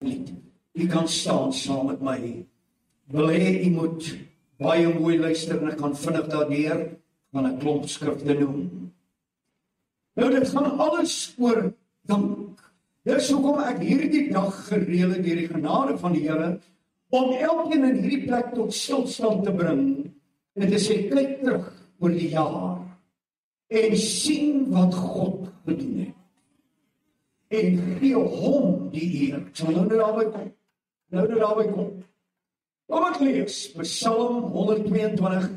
lied. U kan staan saam met my. Wil hê u moet baie mooi luister en ek kan vinnig daardeur van 'n klomp skrifte noem. Nou dit gaan alles oor dank. Dis hoekom ek hierdie dag gereeld deur die genade van die Here om elkeen in hierdie plek tot stilstand te bring en te sê kyk terug oor die jaar en sien wat God gedoen het. En gee hom die eer. Ek sal nou daarby kom. Kom ek lees Psalm 122.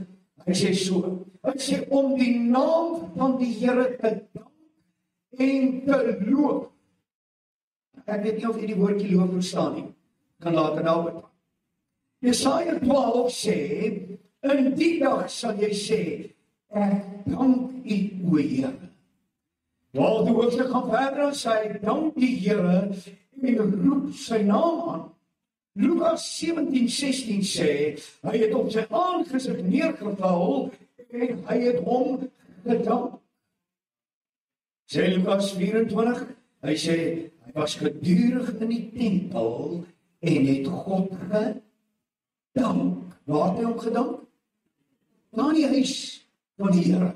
Hy sê so. Hy sê om die naam van die Here te dank en te loof. Ek weet nie of jy die woordjie loof verstaan nie. Kan later daarby. Jesaja 12 sê, in die dag sal jy sê, ek dank u, o Here. Waar die hoofstuk gaan verder en sê, dank die Here en roep sy naam aan. Lukas 17:16 sê, hy het op sy aangesig neergeval en hy het hom gedank. Sê Lukas 24, hy sê, hy was gedurig in die tempel en het God gedank. Waar het hy hom gedank? Na die huis van die Here.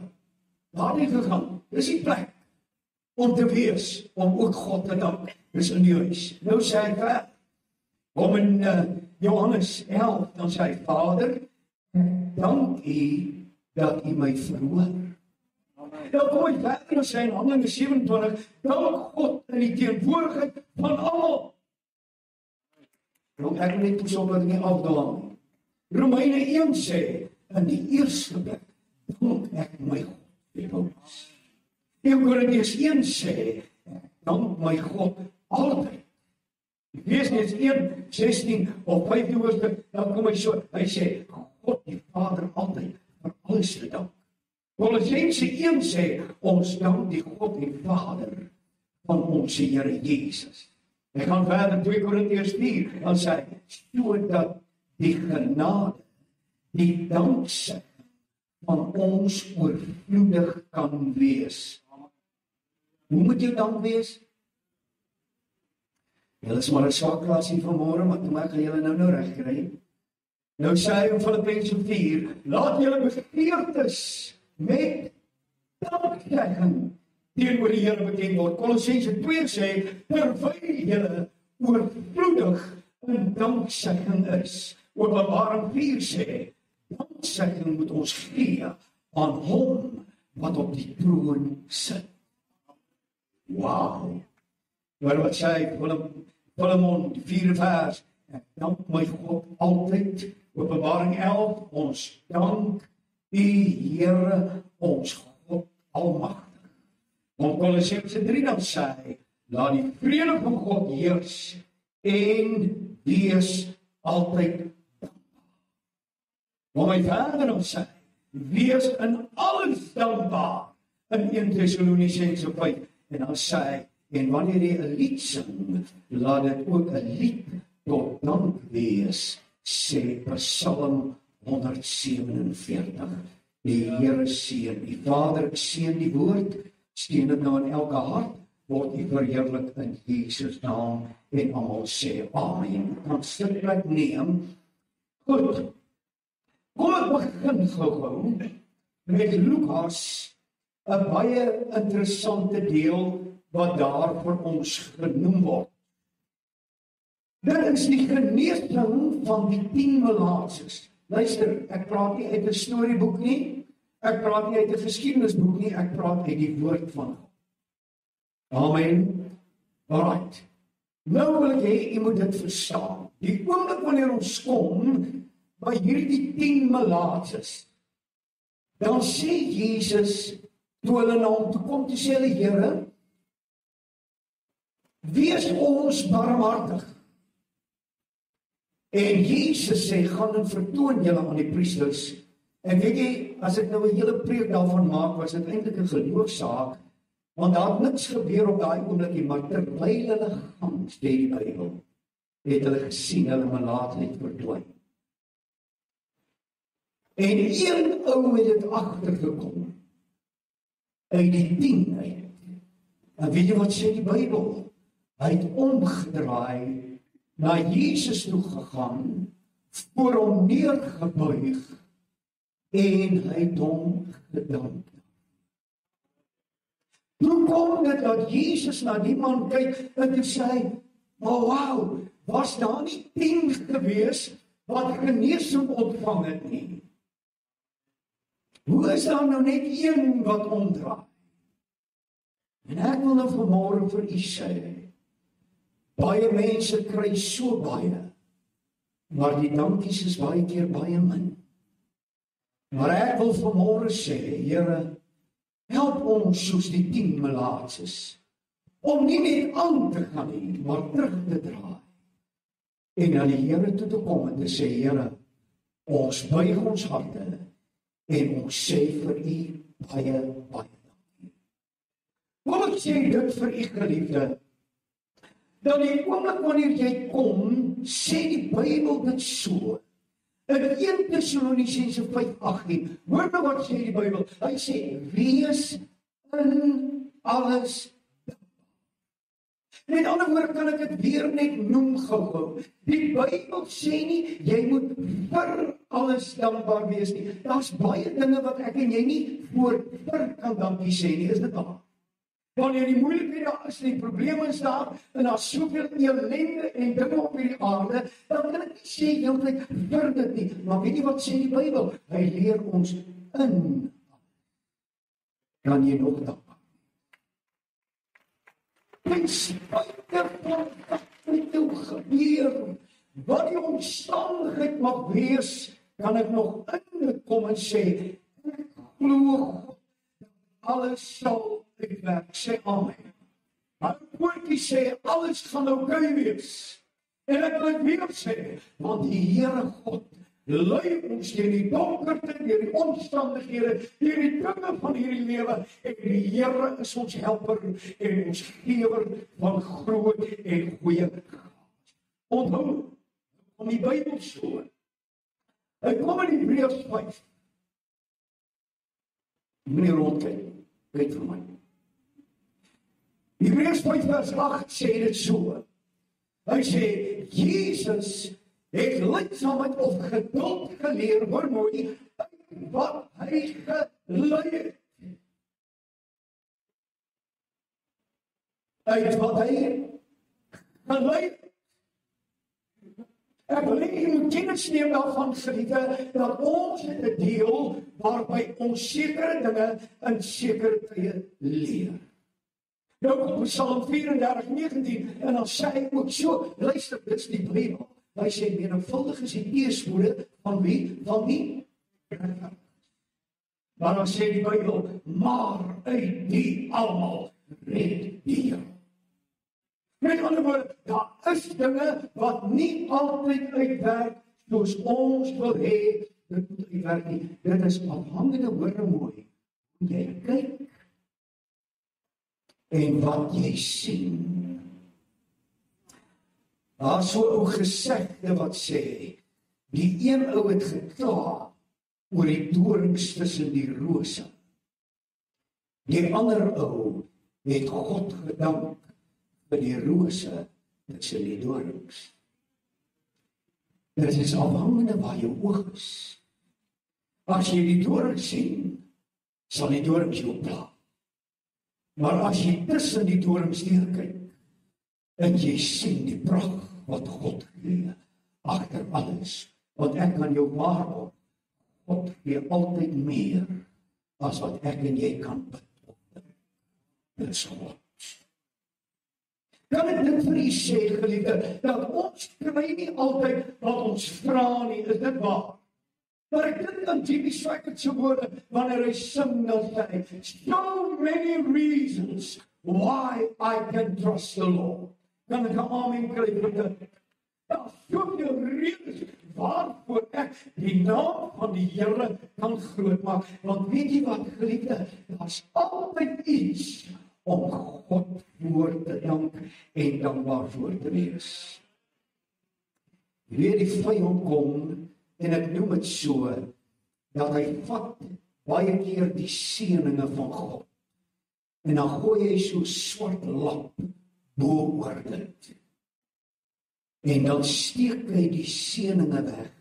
Waar het hy gegaan? Dis die plek om te wees, om ook God te dank. Dis in die huis. Nou sê hy ver, om in Johannes 11, dan sê hy, Vader, dank u dat u my verhoor. Nou kom hy verder en sê in Handelinge 27, dank God in die teenwoordigheid van almal. Nou ek wil net toesop dat ek nie afdwaal. Romeine 1 sê, in die eerste plek, dank ek my God. 1 Korintiërs 1 sê, dank my God altyd. Efesiërs 1:16 of 5 hoofstuk, dan kom hy so, hy sê, God die Vader altyd, vir alles te dank. Kolossense 1 sê, ons dank die God die Vader van ons Here Jesus. Ek gaan verder 2 Korintiërs 4, dan sê hy, sodat die genade, die danksegging van ons oorvloedig kan wees. Hoe moet jou dank wees? Julle is maar 'n swak klasie vanmôre, maar toe maak julle nou reg kry. Nou sê hy in Filippense 4, laat julle begeertes met danksegging teenoor die Here bekend word. Kolossense 2 sê, terwyl julle oorvloedig in danksegging is. Openbaring 4 sê, danksegging moet ons gee aan hom wat op die troon sit. Wow! Wat sê hy, Filemon, die 4 vers, ek dank my God altyd. Openbaring 11, ons dank die Here, ons God almagtig. Want Kolossense 3 dan sê hy, laat die vrede van God heers en wees altyd dankbaar. Maar my verder dan sê hy, wees in alles dankbaar in 1 Tessalonisense 5. En dan sê hy, en wanneer jy 'n lied sing, laat dit ook 'n lied tot dank wees, sê Psalm 147. Die Here seën, die Vader seën die woord, steun dit nou in elke hart, word U verheerlik in Jesus naam, en almal sê amen. Kan sitplek neem. Goed, kom ek begin gou met Lukas, 'n baie interessante deel wat daar vir ons genoem word. Dit is die genesing van die 10 melaatses. Luister, ek praat nie uit 'n storieboek nie, ek praat nie uit 'n geskiedenisboek nie, ek praat uit die woord van God. Amen. Alright. Nou wil ek hê jy moet dit verstaan. Die oomblik wanneer ons kom by hierdie 10 melaatses, dan sê Jesus, toe hulle na hom toe kom, toe sê hulle, Here, wees ons barmhartig. En Jesus sê, gaan en vertoon julle aan die priesters. En weet jy, as ek nou 'n hele preek daarvan maak, was dit eintlik 'n geloofsaak, want daar het niks gebeur op daai oomblik nie, maar terwyl hulle gaan, sê die Bybel, het hulle gesien, hulle melaatheid verdwyn. En een ou het dit agtergekom, uit die 10 uit. En weet jy wat sê die Bybel? Hy het omgedraai na Jesus toe gegaan, voor hom neergebuig, en hy het hom gedank. Hoe kom dit dat Jesus na die man kyk, en toe sê hy, maar wauw, was daar nie 10 gewees, wat genesing ontvang het nie? Hoe is daar nou net 1 wat omdraai? En ek wil nou vanmôre vir u sê, baie mense kry so baie, maar die dankies is baie keer baie min. Maar ek wil vanmôre sê, Here, help ons soos die 10 melaatses, om nie net aan te gaan nie, maar terug te draai. En na die Here toe te kom en te sê, Here, ons buig ons harte, en ons sê vir u baie, baie dankie. Kom ek sê dit vir u geliefde, dat die oomblik wanneer jy kom, sê die Bybel dit so, in 1 Tessalonisense 5:18, hoor nou wat sê die Bybel, hy sê, wees in alles dankbaar. Met ander woorde kan ek dit weer net noem gou. Die Bybel sê nie, jy moet vir alles dankbaar wees nie. Daar's baie dinge wat ek en jy nie vir kan dankie sê nie, is dit waar? Wanneer die moeilikhede daar is, die probleme is daar, en daar's soveel ellende en dinge op hierdie aarde, dan kan ek nie sê heeltyd vir dit nie. Maar weet jy wat sê die Bybel? Hy leer ons in. Kan jy nog dankbaar? En spyte van wat met jou gebeur, wat die omstandigheid mag wees, kan ek nog in dit kom en sê, ek glo God, alles sal uitwerk, sê amen. Maar woordjie sê, alles gaan oukei wees. En ek wil weer sê, want die Here God lei ons deur die donkerte, deur die omstandighede, deur die dinge van hierdie lewe, en die Here is ons helper en ons gewer van groot en goeie gawe. Onthou, om die Bybel so, hy kom in Hebreërs 5. Meneer rondkyk, kyk vir my. Hebreërs 5 vers 8 sê dit so. Hy sê, Jesus het lydsaamheid of geduld geleer, hoor mooi, wat hy gelei het. Uit wat hy gelei het. Ek wil nie moet kennis neem daarvan, geliefde, dat ons het 'n deel waarby ons sekere dinge in sekere tye leer. Nou kom Psalm 34:19 en dan sê hy ook so, luister, dit is die Bybel. Hy sê, menigvuldig is die teëspoede van wie? Van die regverdiges. Maar dan sê die Bybel, maar uit die almal red die Here. Met ander woorde, daar is dinge wat nie altyd uitwerk soos ons wil hê dit moet uitwerk nie. Dit is afhangende, hoor mooi, hoe jy kyk en wat jy sien. Daar is so 'n ou gesegde wat sê, die een ou het gekla oor die dorings tussen die rose. Die ander ou het God gedank vir die rose tussen die dorings. Dit is afhangende waar jou oog is. As jy die dorings sien, sal die dorings jou pla. Maar as jy tussen die dorings neerkyk, en jy sien die pragt wat God gee, agter alles, want ek kan jou waarborg, God gee altyd meer, as wat ek en jy kan bid. Dit is God. Kan ek dit vir u sê, geliefde, dat ons kry nie altyd wat ons vra nie, is dit waar? Maar ek dink aan Jimmy Swaggart se woorde, wanneer hy sing, dan sê hy, so many reasons why I can trust the Lord. Kan ek 'n amen kry vir dit? Daar is soveel redes waarvoor ek die naam van die Here kan groot maak, want weet jy wat, geliefde, daar's altyd iets om God voor te dank en dankbaar voor te wees. Weer die vyand kom, en ek noem dit so, dat hy vat baie keer die seëninge van God, en dan gooi hy so swart lap bo oor dit. En dan steek hy die seëninge weg.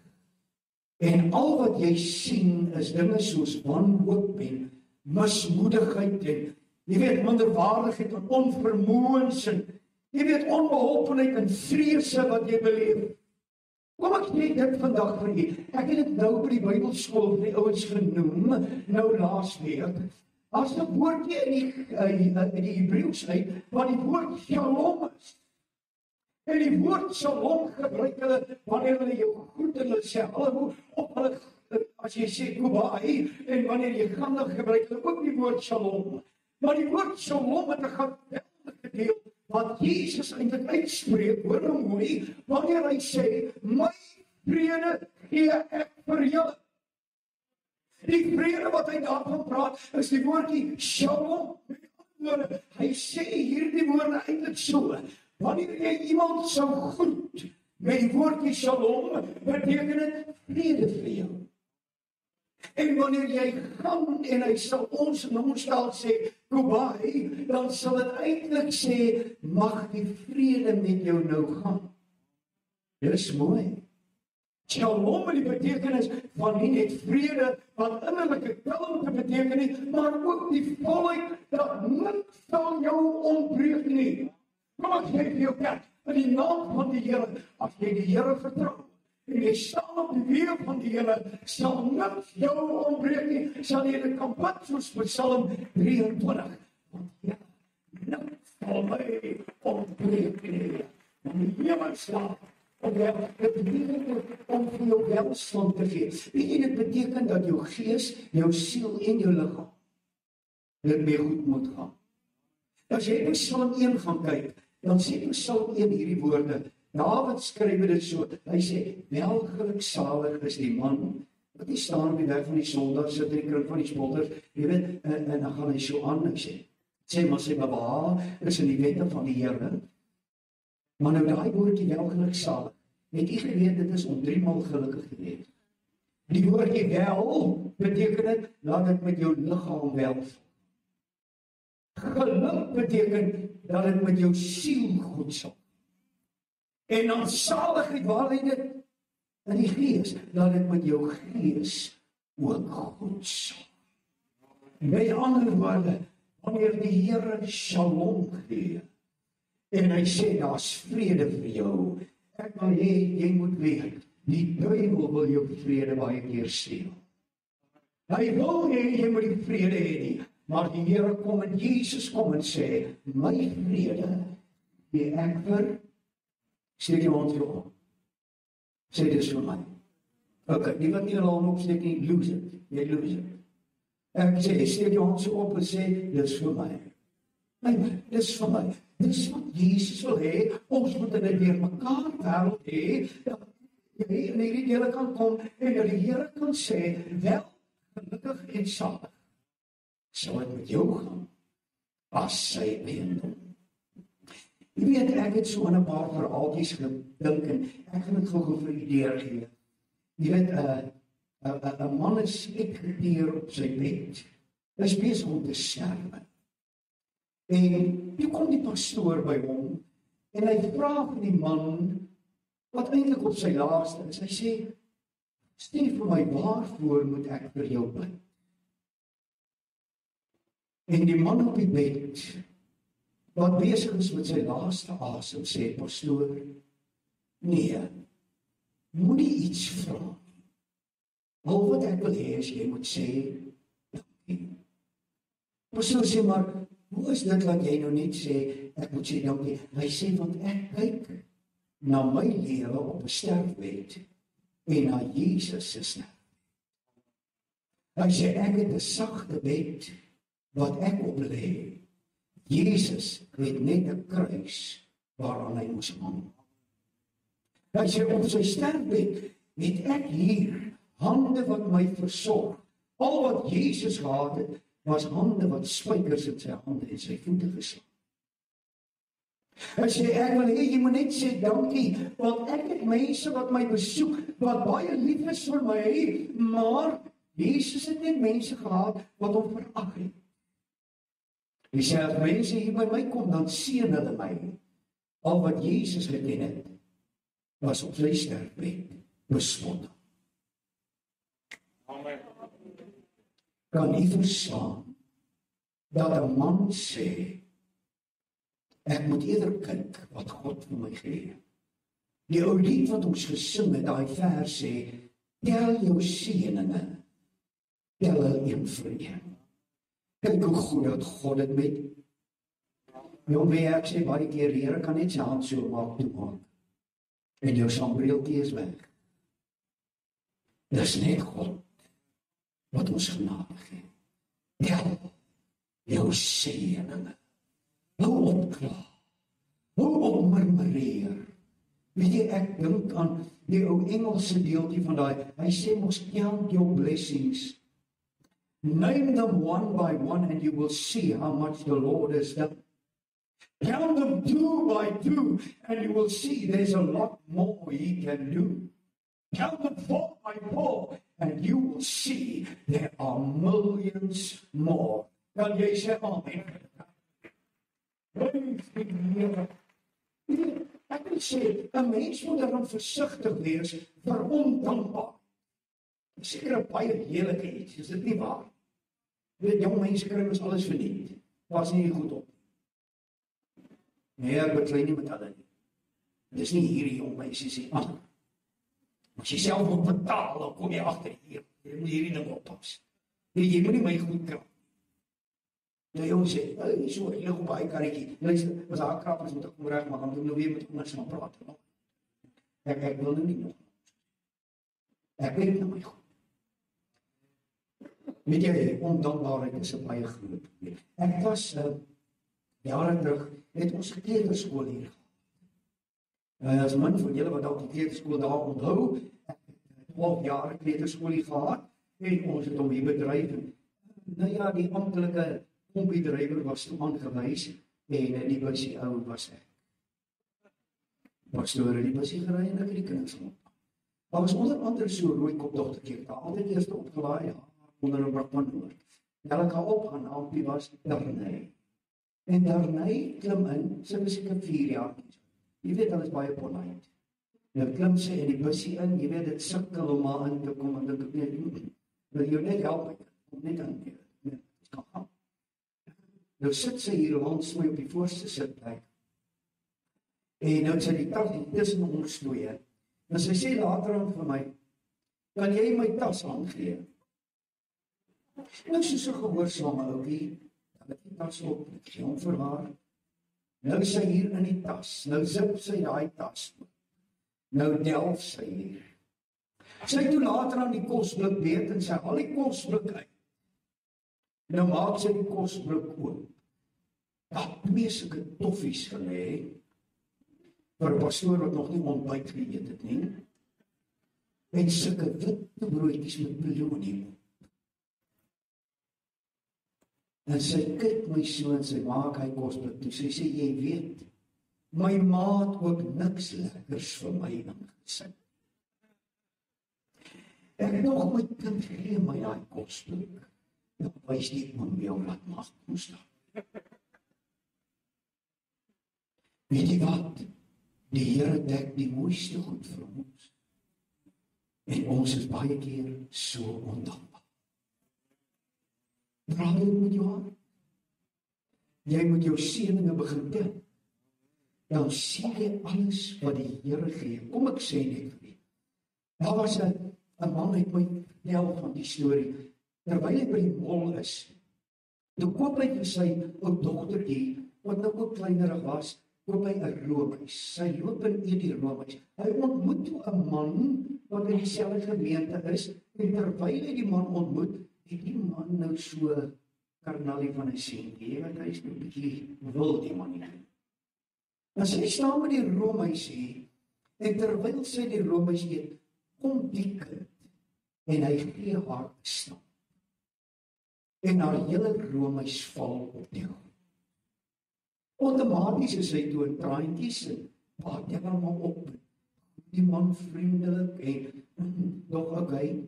En al wat jy sien is dinge soos wanhoop en mismoedigheid en jy weet minderwaardigheid en onvermoëns en jy weet onbeholpenheid en vrese wat jy beleef. Kom ek sê dit vandag vir u. Ek het dit nou by die Bybelskool vir die ouens genoem, nou laasweek. As 'n woordjie in die Hebreëus uit, wat die woord shalom is. En die woord shalom gebruik hulle wanneer hulle jou groet en hulle sê hallo op hulle as jy sê kubai en wanneer jy gaan dan gebruik hulle ook die woord shalom. Maar die woord shalom het 'n geweldige deel wat Jesus eintlik uitspreek, hoor nou mooi, wanneer hy sê my vrede gee ek vir julle. Die vrede wat hy daarvan praat is die woordjie shalom. Hy sê hierdie woorde eintlik so. Wanneer jy iemand sou groet met die woordjie shalom, beteken dit vrede vir jou. En wanneer jy gaan en hy sal ons in ons taal sê kubai, dan sal dit eintlik sê mag die vrede met jou nou gaan. Dis mooi. Shalom in die betekenis van nie net vrede wat innerlike kalmte beteken nie, maar ook die volheid dat niks sal jou ontbreek nie. Kom ek sê vir jou kerk, in die naam van die Here, as jy die Here vertrou, en jy staan op die weë van die Here, sal niks jou ontbreek nie, sal jy dit kan bid soos Psalm 23, want Here, niks sal my ontbreek nie, want die Here staan, en dit beteken om vir jou welstand te gee. Weet jy, dit beteken dat jou gees, jou siel en jou liggaam, dit mee goed moet gaan. As jy in Psalm 1 gaan kyk, dan sê Psalm 1 hierdie woorde, Dawid skryf dit so, hy sê, welgeluksalig is die man, wat nie staan op die weg van die sondaars, sit in die kring van die spotters, jy weet, en dan gaan hy so aan, hy sê maar sy bewaar, is in die wette van die Here, maar nou daai woordjie welgeluksalig, het jy geweet, dit is om 3 maal gelukkig te wees. Die woordjie wel, beteken dit, laat dit met jou liggaam wel. Geluk beteken, dat het met jou siel goed sal. En dan saligheid, waar lê dit? In die gees, dat het met jou gees ook goed sal. Met ander woorde, wanneer die Here shalom gee, en hy sê, daar's vrede vir jou, ek wil hê, jy moet weet, die duiwel wil jou vrede baie keer steel. Hy wil hê, jy moet die vrede hê nie, maar die Here kom en Jesus kom en sê, my vrede, die ek vir, steek jou hand vir op. Sê dit is vir my. Ok, die wat nie al opsteek nie, lose it. Jy lose it. Ek sê, steek jou hand so op en sê, dit is vir my. Nee, dit is vir my. Dit is wat Jesus wil hê, ons moet in 'n deurmekaar wêreld hê, dat jy in hierdie dele kan kom, en dat die Here kan sê, wel, gelukkig en salig, sal dit met jou gaan, as sy eiendom. Jy weet, ek het so aan 'n paar verhaaltjies gedink, en ek gaan dit gou vir u deurgee. Jy weet, 'n man is ekgeteer op sy bed, hy is besig om te sterwe. En toe kom die pastoor by hom, en hy vra vir die man, wat eintlik op sy laagste is, hy sê, sê vir my, waarvoor moet ek vir jou bid? En die man op die bed, wat besig is met sy laaste asem, sê, pastoor, nee, moenie iets vra. Al wat ek wil hê is, jy moet sê, dankie. Pastoor sê, maar, hoe is dit wat jy nou net sê, ek moet sê dankie? Hy sê, want ek kyk na my lewe op 'n sterfbed, en na Jesus se sterfbed. Hy sê, ek het 'n sagte bed, wat ek op lê. Jesus het net 'n kruis waaraan hy moes hang. Hy sê, op sy sterfbed het ek hier hande wat my versorg. Al wat Jesus gehad het, was hande wat spykers in sy hande en sy voete geslaan. Hy sê, ek wil hê, jy moet net sê dankie, want ek het mense wat my besoek, wat baie lief is vir my, maar Jesus het net mense gehad, wat hom verag het. Hy sê, as mense hier by my kom, dan seën hulle my, al wat Jesus geken het, was op sy sterfbed bespot. Amen. Kan u verstaan dat 'n man sê, ek moet eerder kyk wat God vir my gee. Die ou lied wat ons gesing het, daai vers sê, tel jou seëninge, tel hulle een vir een. Kyk hoe goed dat God dit met jou ek sê baie keer, die Here kan net sy hand so maak toemaak. En jou sambreeltjie is weg. Dis net God wat ons genade gee. Tel jou seëninge. Hou op kla. Hou op murmureer. Weet jy, ek dink aan die ou Engelse deeltjie van daai, hy sê mos count your blessings. Name them one by one and you will see how much the Lord has done. Count them two by two and you will see there's a lot more he can do. Count them four by four and you will see there are millions more. Kan jy sê amen? Ek wil sê, 'n mens moet dan versigtig wees vir ondankbaar. Seker baie heerlike iets, is dit nie waar? Weet jong mense kry mos alles verniet. Was nie goed op. Nee, ek beklei nie met hulle nie. Dis nie hierdie jong mense sê, as jy self moet betaal, dan kom jy agter hier. Jy moet hierdie ding oppas. Jy moet nie my goed kry. Nou jong sê, so, jy lig op baie karretjie. Luister, as haar krappers moet ek kom reg, maar dan moet nou weer met ons gaan praat. Ek wil nou nie nog. Ek weet nou my goed. Weet jy, ondankbaarheid is 'n baie groot probleem. Ek was jare terug, het ons kleuterskool hier gehad. As man van julle wat dalk die kleuterskool daar onthou, ek het 12 jaar kleuterskool hier gehad, en ons het hom hier bedryf. Nou ja, die amptelike kompiedrywer was toe aangewys, en die busie ou was ek. Pastoor het die busie gery en ek het die kinders op. Daar was onder andere so rooi kopdogtertjie, daar altyd eerste opgelaai, ja, onder 'n brakman oor. Hulle gaan op gaan, Ampie was Darnay. En Darnay klim in, sy was seker 4 jaar. Jy weet, hulle is baie polite. Nou klim sy in die busie in, jy weet, dit sukkel om maar in te kom, en dink ek net, wil jy net help, kom net aan, nee, kan gaan. Nou sit sy hier langs my op die voorste sitplek. En nou sy die tas tussen ons stoeie. En sy sê later aan vir my, kan jy my tas aangee? Nou soos 'n gehoorsame ouetjie, dan het die tas op, ek gee hom vir haar. Nou is sy hier in die tas, nou zip sy daai tas. Nou delf sy hier. Sy toe later aan die kosblik weet en sy al die kosblik uit. Nou maak sy die kosblik oop. Daar twee sulke toffies gelê, vir 'n pastoor wat nog nie ontbyt geëet het nie. En sulke witte broodjies met beloning. En sy kyk my so en sy maak hy kosblik toe. Sy sê, jy weet, my ma het ook niks lekkers vir my ingesit. Ek nog my kind gee my daai kosblik. Dan wys nie om jou wat mag moes daar. Weet jy wat? Die Here dek die mooiste goed vir ons. En ons is baie keer so ondankbaar. Praat met jou hart. Jy moet jou seëninge begin tel. Dan sien jy alles wat die Here gee. Kom ek sê net vir jou. Daar was 'n man het my vertel van die storie. Terwyl hy by die mall is, toe koop hy vir sy ou dogtertjie, wat nou ook kleinerig was, koop hy 'n roomys. Sy loop en eet die roomys. Hy ontmoet toe 'n man wat in dieselfde gemeente is, en terwyl hy die man ontmoet, het die man nou so karnalie van 'n seentjie, want hy is nou 'n bietjie wil die man nie. En sy staan met die roomys hier, en terwyl sy die roomys eet, kom die kind, en hy gee haar 'n stamp. En haar hele roomys val op die grond. Outomaties is hy toe 'n traantjies en paat jy maar op. Die man vriendelik en nog okay.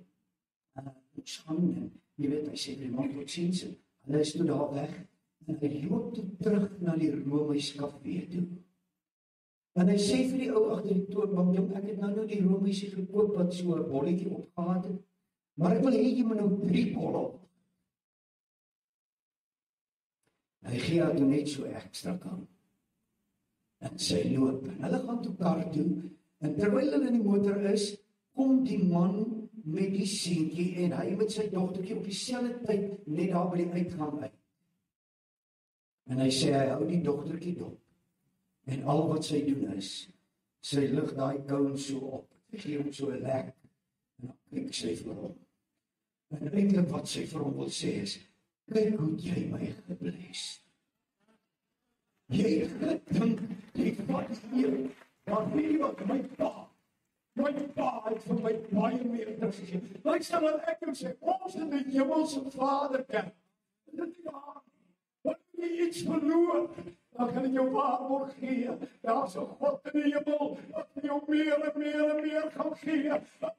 Ons gaan en jy weet, hy sê die man tot ziens en hulle is toe daar weg en hy loop toe terug na die roomys kafee toe. En hy sê vir die ou agter die toonbank, jong, ek het nou die roomiesie gekoop wat so 'n bolletjie opgehad het, maar ek wil hê jy moet nou 3 bolle op. Hy gee haar toe net so ekstra kan. En sy loop, en hulle gaan toe kar toe, en terwyl hulle in die motor is, kom die man met die seentjie, en hy met sy dogtertjie op dieselfde tyd, net daar by die uitgang uit. En hy sê, hy hou die dogtertjie dop, en al wat sy doen is, sy lig daai koun so op, gee hom so 'n lek, en dan kyk sy vir hom. En eintlik wat sy vir hom wil sê is, kyk hoe jy my gebless. Jy gedink, jy vat hier, maar weet jy wat, my pa het vir my baie meer gesê. Luister wat ek jou sê, ons het die hemelse Vader ken. Dit is waar. Wanneer jy iets verloor, dan kan ek jou waarborg gee. Daar is 'n God in die hemel, wat jou meer en meer en meer gaan gee. Dat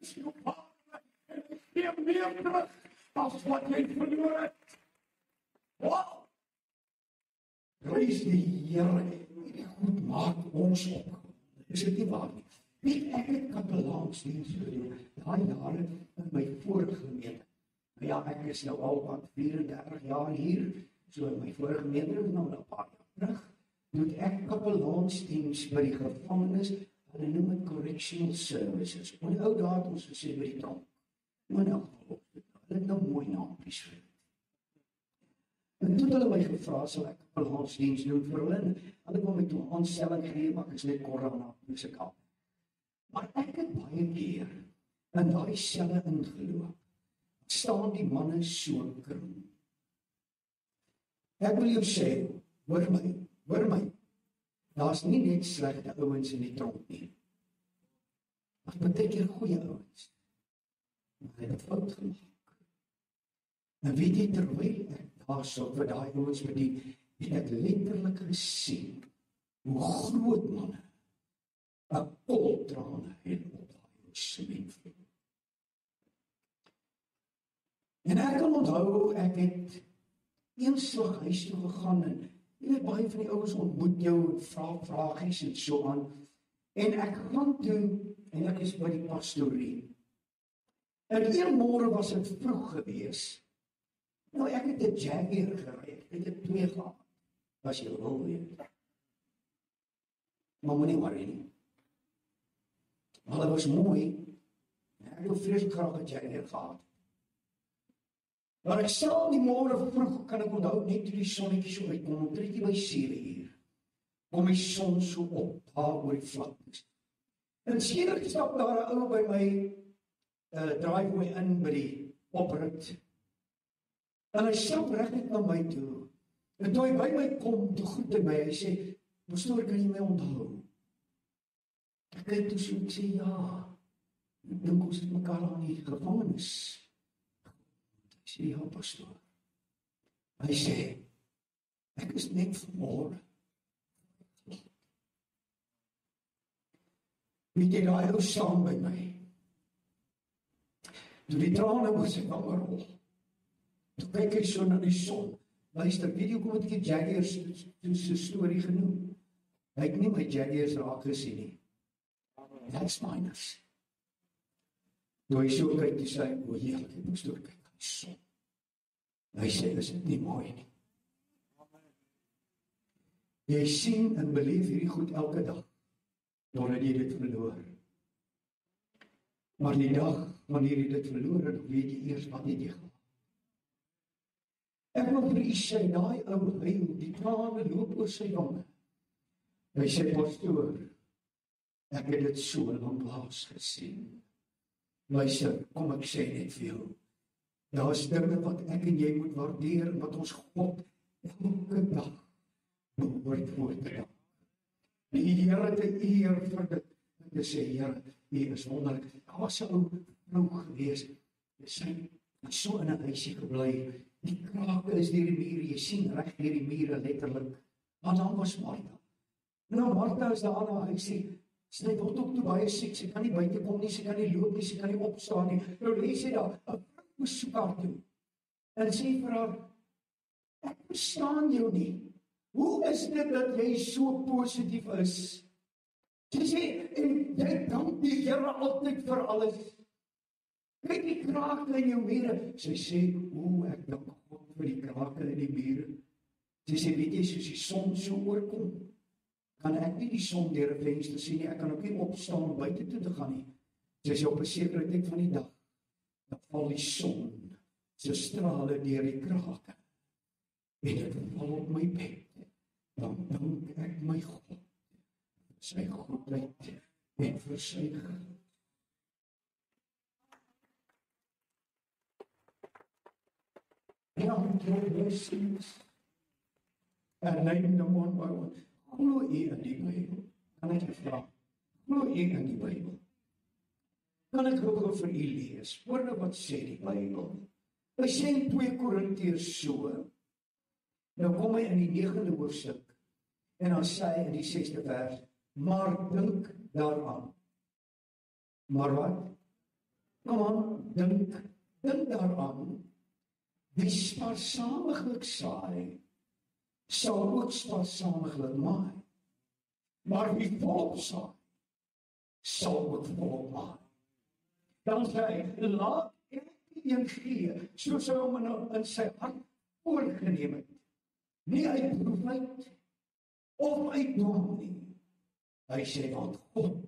is jou Vader, en ek gee meer terug, as wat jy verloor het. Wow! Prys die Here, die goed maak ons op. Is dit nie waar nie? Weet ek het kapelaansdiens gedoen, daai jare in my vorige gemeente. Nou ja, ek is nou al wat 34 jaar hier, so in my vorige gemeente, nou 'n paar jaar terug, doen ek kapelaansdiens by die gevangenis, hulle noem dit correctional services. Op die ou dae het ons gesê by die tronk. Maar nou, hulle het nou mooi naampies vir. En toe hulle my gevra, sal ek kapelaansdiens doen vir hulle, hulle kon my toe aanstelling gee, maar ek is net korona, musikant. Maar ek het baie keer in daai selle ingeloop, staan die manne so kring. Ek wil jou sê, hoor my, daar's nie net slegte ouens in die tronk nie. Maar baie keer goeie ouens. Maar hy het fout gemaak. En weet jy, terwyl ek daar so vir daai ouens bedien, het ek letterlik gesien hoe groot manne 'n koltrane het op daai sementvloer. En ek kan onthou, ek het eenslag huis toe gegaan en jy weet, baie van die ouens ontmoet jou en vra vragies en so aan. En ek gaan toe, en ek is by die pastorie. En een môre was dit vroeg gewees. Nou, ek het 'n Jaguar gery, ek het dit 2 gehad, as jy wil weet. Maar moenie worry nie. Maar het was mooi, ek het vreeslik graag 'n Jaguar gehad. Maar ek sal die môre vroeg, kan ek onthou, net toe die sonnetjie so uitkom, omtrent by 7:00, kom die son so op, daar oor die vlaktes. En skielik stap daar 'n ou by my driveway in by die oprit. En hy stap reg net na my toe. En toe hy by my kom, toe groet hy my, hy sê, "Pastoor, kan jy my onthou?" Ek kyk toe so, ek sê, "Ja, ek dink ons het mekaar aan die gevangenis." Hy sê, "Ja, pastoor." Hy sê, "Ek is net vanmôre." Weet jy, daai ou staan by my. Toe die trane oor sy wange rol. Toe kyk hy so na die son. Luister, weet jy hoekom het ek die Jaguars so storie genoem? Hy het nie my Jaguars raak gesien nie. That's minus. Toe hy so kyk, die sê, "O Heer, ek moet stoor kyk aan die son." Hy sê, "Is dit nie mooi nie?" Jy sien en beleef hierdie goed elke dag, totdat jy dit verloor. Maar die dag, wanneer jy dit verloor het, weet jy eers wat het jy gemaak. Ek wil vir u sê, daai ou huil, die trane loop oor sy wange. Hy sê, "Pastoor, ek het dit so lanklaas gesien." Luister, kom ek sê net vir jou, daar is dinge wat ek en jy moet waardeer, en wat ons God elke dag behoort voor te dank. Die Here te eer vir dit, en te sê, "Here, U is wonderlik." Daar was 'n ou vrou gewees, sy het so in 'n huisie gebly, die krake is deur die mure, jy sien reg deur die mure letterlik, maar dan was Martha. Nou, Martha is daar na huisie, sy word ook toe baie siek, sy kan nie buite kom nie, sy kan nie loop nie, sy kan nie opstaan nie. Nou lê sy daar, 'n vrou besoek haar toe, en sê vir haar, "Ek verstaan jou nie, hoe is dit dat jy so positief is? Sy sê, en jy dank die Here altyd vir alles. Kyk die krake in jou mure. Sy sê, ek dank God vir die krake in die mure. Sy sê, weet jy, soos die son so oorkom, kan ek nie die son deur 'n venster sien nie, ek kan ook nie opstaan om buite toe te gaan nie. Sy sê, op 'n sekere tyd van die dag, dan val die son se strale deur die krake, en dit val op my bed. Dan dank ek my God, sy goedheid en vir sy guns. Ja, blessings. And name them one by one. Glo jy in die Bybel? Kan ek vra? Glo jy in die Bybel? Kan ek gou vir u lees? Hoor wat sê die Bybel? Hy sê in 2 Korintiërs so. Nou kom hy in die 9de hoofstuk en dan sê hy in die 6de vers, maar dink daaraan. Maar wat? Kom aan, dink daaraan. Wie spaarsamiglik saai, sal ook spaarsamiglik maai. Maar wie volop saai, sal ook volop maai. Dan sê hy, laat ek een gee, soos hy hom in sy hart voorgeneem het. Nie uit droefheid of uit dwang nie. Hy sê, want God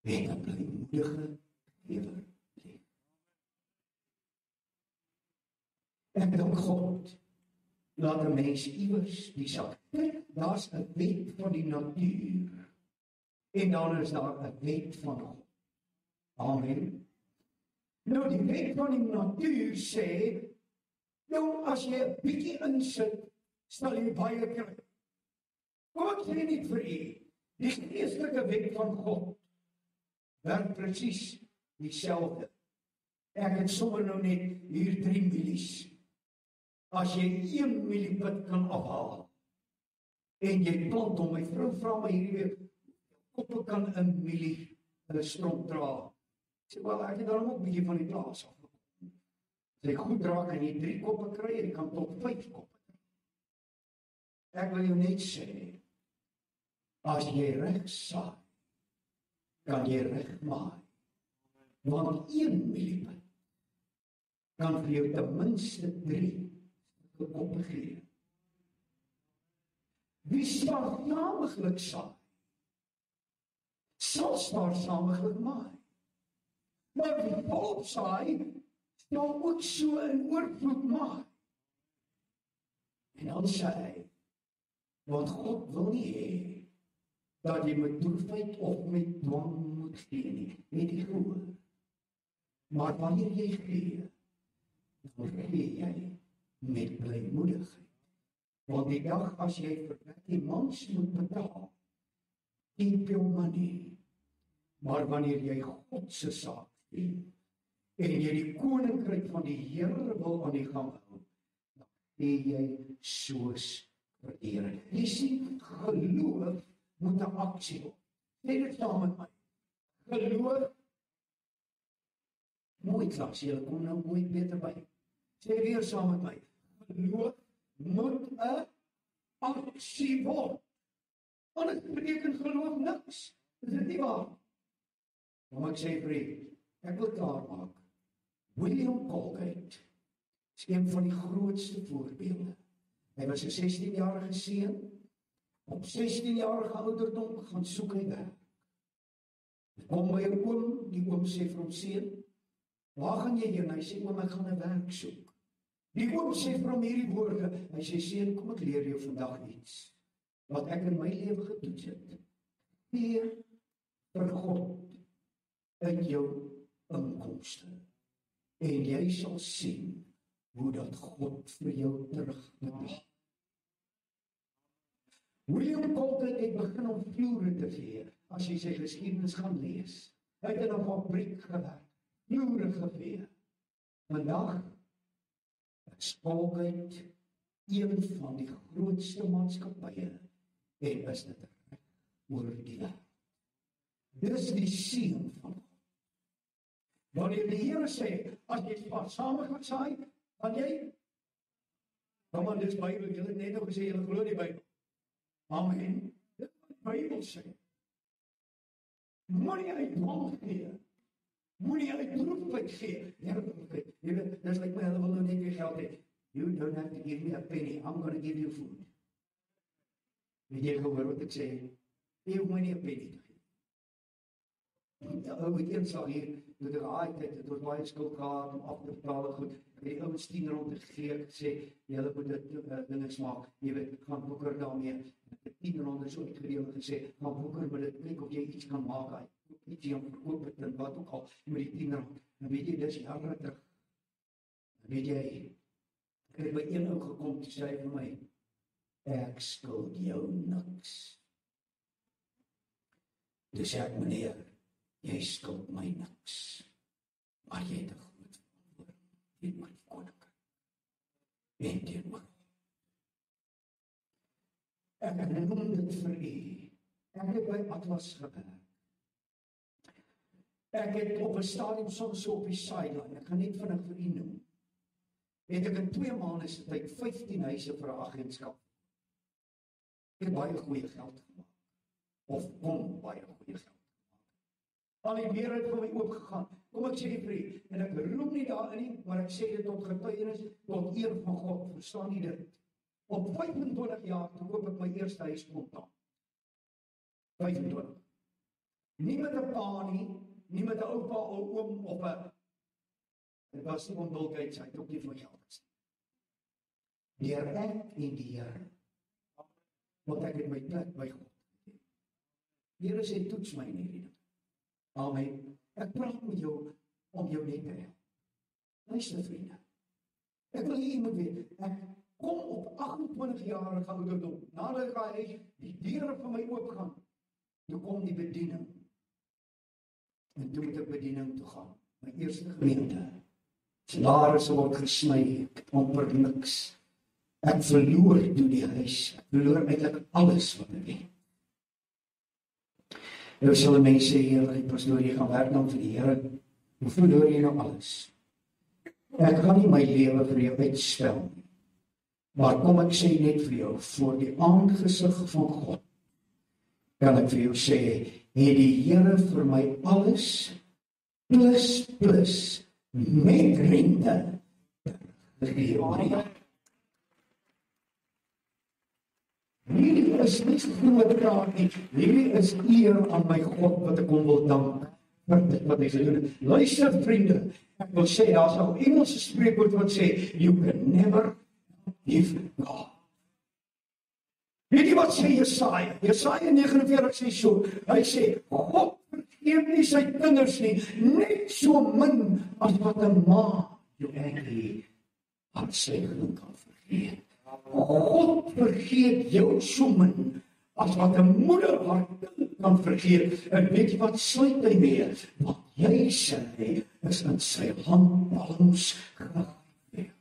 het 'n blymoedige gewer lief. Ek dank God, laat 'n mens iewers die sak. Daar's 'n wet van die natuur, en dan is daar 'n wet van God. Amen. Nou die wet van die natuur sê, nou as jy 'n bietjie insit, sal jy baie kry. Wat sê nie vir u? Die geestelike wet van God werk presies dieselfde. Ek het sommer nou net hier 3 milies. As jy 1 millieput kan afhaal, en jy plant hom, my vrou vra my hierdie week, koppe kan 1 milie strom dra. Ek sê, wel, ek het daarom ook 'n bietjie van die plaas afgekom. As jy goed dra, kan jy 3 koppe kry, en jy kan tot 5 koppe kry. Ek wil jou net sê, as jy reg saai, kan jy reg maai. Want 1 millieput kan vir jou ten minste 3 koppe gee. Wie spaarsamiglik saai, sal spaarsamiglik maai. Maar wie volop saai, sal ook so in oorvloed maai. En dan sê hy, want God wil nie hê dat jy met droefheid of met dwang moet gee nie. Net die gehoor. Maar wanneer jy gee, dan gee jy met blymoedigheid. Want die dag as jy vir die mans moet betaal, keep your money. Maar wanneer jy God se saak dien, en jy die koninkryk van die Here wil aan die gang hou, dan gee jy soos vir die Here. Jy sien, geloof moet 'n aksie word. Sê dit saam met my. Geloof, mooi klas, julle kom nou mooi beter by. Sê weer saam met my. Geloof moet 'n aksie word. Anders beteken geloof niks. Is dit nie waar? Maar ek sê vir u, ek wil klaar maak. William Colgate is een van die grootste voorbeelde. Hy was 'n 16-jarige seun. Op 16-jarige ouderdom gaan soek hy werk. Hy kom by 'n oom, die oom sê vir hom, seun, waar gaan jy heen? Hy sê, oom, ek gaan 'n werk soek. Die oom sê vir hom hierdie woorde, hy sê, seun, kom ek leer jou vandag iets, wat ek in my lewe getoets het. Gee vir God uit jou inkomste, en jy sal sien hoe dat God vir jou terugbetaal. William Colgate het begin om vloere te vee, as jy sy geskiedenis gaan lees. Hy het in 'n fabriek gewerk, vloere gevee. Vandag is Colgate een van die grootste maatskappye, en is dit reg oor die wêreld. Dis die seën van God. Wanneer die Here sê, as jy spaarsamig saai, dan jy Kom aan, dis Bybel. Julle het net nou gesê julle glo die Bybel. Amen. Dit wat die Bybel sê. Moenie uit dwang gee. Moenie uit droefheid gee. Here, jy weet, dis like my, hulle wil nou net weer geld hê. You don't have to give me a penny. I'm going to give you food. Weet jy gehoor wat ek sê? Jy hoef my nie 'n penny te gee. Ja, met een slag hier, toe ek daai tyd, het ons baie skuld gehad om af te betaal en goed. Ek het die ouens 10 rond gegee, ek sê, julle moet dit dinge smaak. Jy weet, gaan boeker daarmee. Ek het 10 rond so uitgedeel en gesê, gaan boeker met dit, kyk of jy iets kan maak uit. Iets jy verkoop het en wat ook al, met die 10 rond. En weet jy, dis jare terug. Weet jy, ek het by een ou gekom, toe sê hy vir my, ek skuld jou niks. Dus sê ek, meneer, jy skuld my niks. Maar jy het 'n groot verantwoording teenoor die koninkryk. En teenoor. Ek noem dit vir u. Ek het by Atlas gewerk. Ek het op 'n stadium soms so op die sideline, ek gaan net vinnig vir u noem. Het ek in 2 maande se tyd 15 huise vir 'n agentskap. Ek het baie goeie geld gemaak. Of kom baie goeie geld. Al die deur het vir my oopgegaan. Kom ek sê vir u, en ek roep nie daarin nie, maar ek sê dit tot getuienis, tot eer van God. Verstaan nie dit? Op 25 jaar toe koop ek my eerste huis kontant. 25. Nie met 'n pa nie met 'n oupa of oom of 'n. Dit was nie onbillikheid, hy het ook nie vir my geld gesê. Deur ek en die Here. Want ek het my plek by God. Die Here sê, toets my in hierdie ding. Amen. Ek praat met jou om jou net te help. Luister vriende. Ek wil hê jy moet weet, ek kom op 28 jarige ouderdom, nadat ek die deure van my oopgaan, toe kom die bediening. En toe moet ek bediening toe gaan. My eerste gemeente. Salarisse word gesny, ek het amper niks. Ek verloor toe die huis, ek verloor eintlik alles wat ek het. Nou sal die mense hier, die pastoor, jy gaan werk dan vir die Here. Hoe verloor jy nou alles? Ek gaan nie my lewe vir jou uitspel nie. Maar kom ek sê net vir jou, voor die aangesig van God, kan ek vir jou sê, het die Here vir my alles, plus, met rente, gegee. Hierdie is nie groot praat nie. Hierdie is eer aan my God wat ek hom wil dank vir dit wat hy gedoen het. Luister vriende, ek wil sê, daar is 'n Engelse spreekwoord wat sê, you can never give God. Weet jy wat sê Jesaja? Jesaja 49 sê so, hy sê, God vergeet nie sy kinders nie, net so min as wat 'n ma jou eie haar seun kan vergeet. God vergeet jou so min as wat 'n moeder haar kind kan vergeet. En weet jy wat sluit hy mee? Wat jy sê is in sy handpalms gegraveer.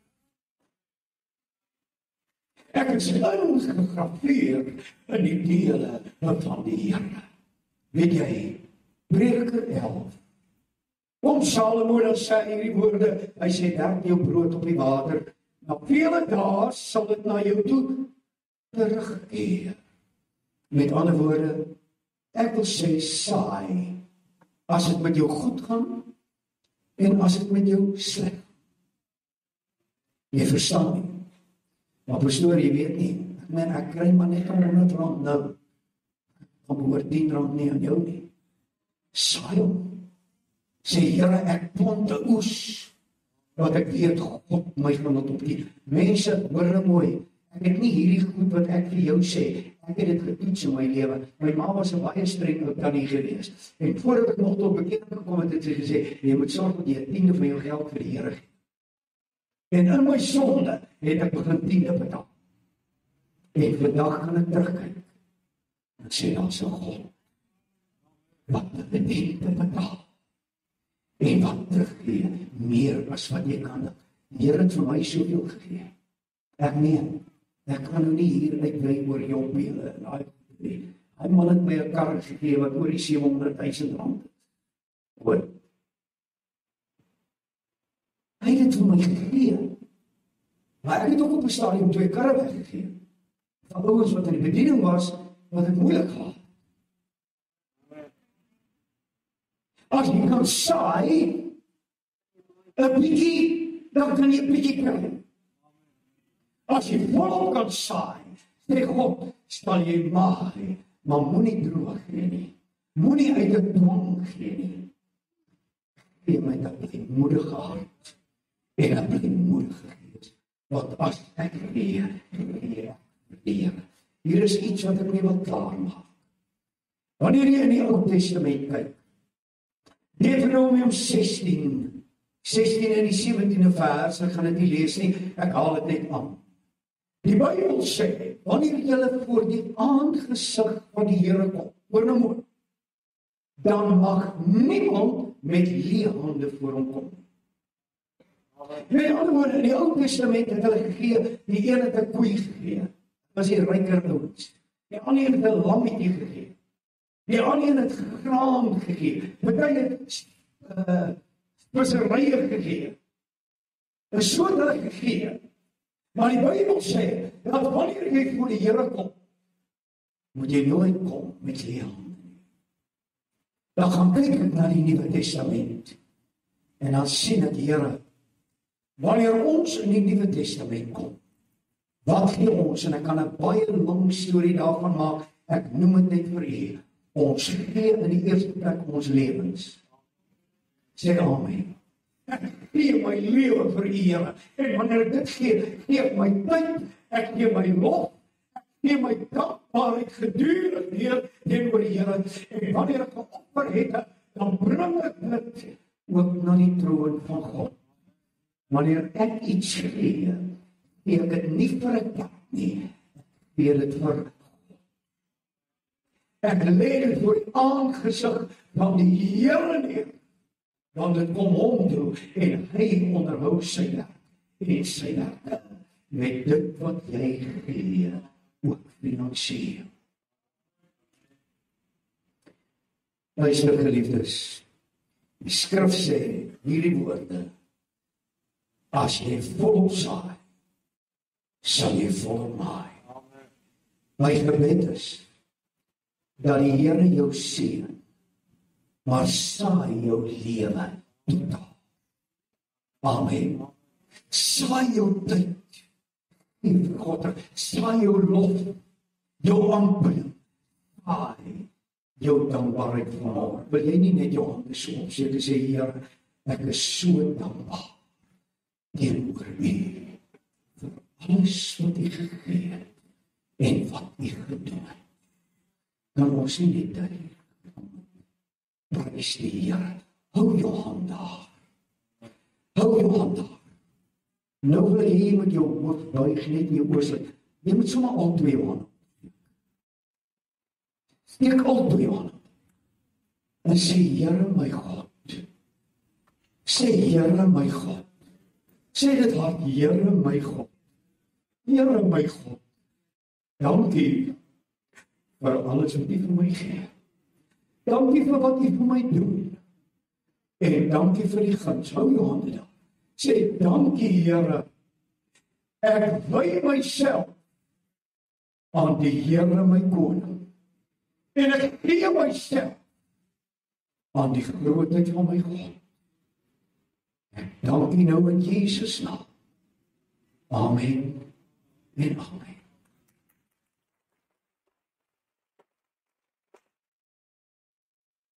Ek is ingegraveer in die dele van die Here. Weet jy, Prediker 11. Kom Salomo dan sê hierdie woorde, hy sê, werk jou brood op die water. Na vele dae sal dit na jou toe terugkeer. Met ander woorde, ek wil sê saai, as dit met jou goed gaan, en as dit met jou sleg. Jy verstaan nie. Maar pastoor, jy weet nie, ek kry maar net R100 nou, om oor R10 nie aan jou nie. Saai hom, sê Here, ek plant 'n oes, wat ek weet, God my gaan dit opgee. Mense, hoor mooi, ek het nie hierdie goed wat ek vir jou sê, ek het dit getoets in my lewe. My ma was 'n baie streng ou tannie gewees. En voordat ek nog tot bekering gekom het, het sy gesê, jy moet sorg dat jy 10% van jou geld vir die Here gee. En in my sonde het ek begin 10% betaal. En vandag kan ek terugkyk. En sê, daar's 'n God wat die 10% betaal. En wat teruggee, meer as wat jy kan. Die Here het vir my soveel gegee. Ek meen, ek kan nou nie hier uitbrei oor Jobbie en hy man het my 'n kar gegee wat oor die R700,000 het. Hoor. Hy het dit vir my gegee. Maar ek het ook op 'n stadium 2 karre weggegee. Van ouens wat in die bediening was, wat het moeilik gehad. As jy kan saai, 'n bietjie, dan kan jy 'n bietjie kry. As jy volop kan saai, sê God, sal jy maai, maar moenie droog gee nie. Moenie uit 'n dwang gee nie. Gee my dat moedige hart en 'n blymoedige gees. Want as ek leer, hier is iets wat ek nie wil klaarmaak. Wanneer jy in die Ou Testament kyk, Deuteronomium 16 en die 17de vers, ek gaan dit nie lees nie, ek haal dit net aan. Die Bybel sê, wanneer jy voor die aangesig van die Here kom, hoor nou mooi, dan mag niemand met leë hande voor hom kom. Met ander woorde, in die Ou Testament het hulle gegee, die een het 'n koei gegee, was die ryker ouens. Die ander een het 'n lammetjie gegee. Die ander een het graan gegee. Party het speserye gegee. En so het hulle gegee. Maar die Bybel sê, dat wanneer jy voor die Here kom, moet jy nooit kom met leë hande nie. Dan gaan kyk ek na die Nuwe Testament, en dan sien ek, Here, wanneer ons in die Nuwe Testament kom, wat gee ons, en ek kan 'n baie lang storie daarvan maak, ek noem dit net vir u, ons gee in die eerste plek ons lewens. Sê amen. Ek gee my lewe vir u, Here, en wanneer ek dit gee ek my tyd, ek gee my lof, ek gee my dankbaarheid gedurig neer teenoor die Here, en wanneer ek geoffer het, dan bring ek dit ook na die troon van God. Wanneer ek iets gee ek dit nie vir 'n kerk nie, ek gee dit vir God. Ek lê dit voor die aangesig van die Here neer, want dit kom hom toe, en hy onderhou sy werk, en sy werk, met dit wat jy gee, ook finansiëel. Luister geliefdes, die skrif sê, hierdie woorde, as jy volop saai, sal jy volop maai. My gebed is, dat die Here jou seën, maar saai jou lewe totaal. Amen. Saai jou tyd, en God, saai jou lof, jou aanbidding, saai jou dankbaarheid van hom. Wil jy nie net jou hande so opsteek en sê, Here, ek is so dankbaar teenoor u, vir alles wat u gegee het, en wat u gedoen het. Dan ons nie net daar. Prys die Here. Hou jou hand daar. Hou jou hand daar. Nou wil jy met jou hoof buig net in jou oorsit. Jy moet sommer al twee hande. Steek al twee hande. En sê, Here my God. Sê, Here my God. Sê dit hard, Here my God. Here my God. Dankie vir alles wat u vir my gee. Dankie vir wat u vir my doen. En dankie vir die guns. Hou jou hande daar. Sê, dankie Here. Ek wy myself aan die Here my koning. En ek gee myself aan die grootheid van my God. Ek dank u nou in Jesus naam. Amen en amen.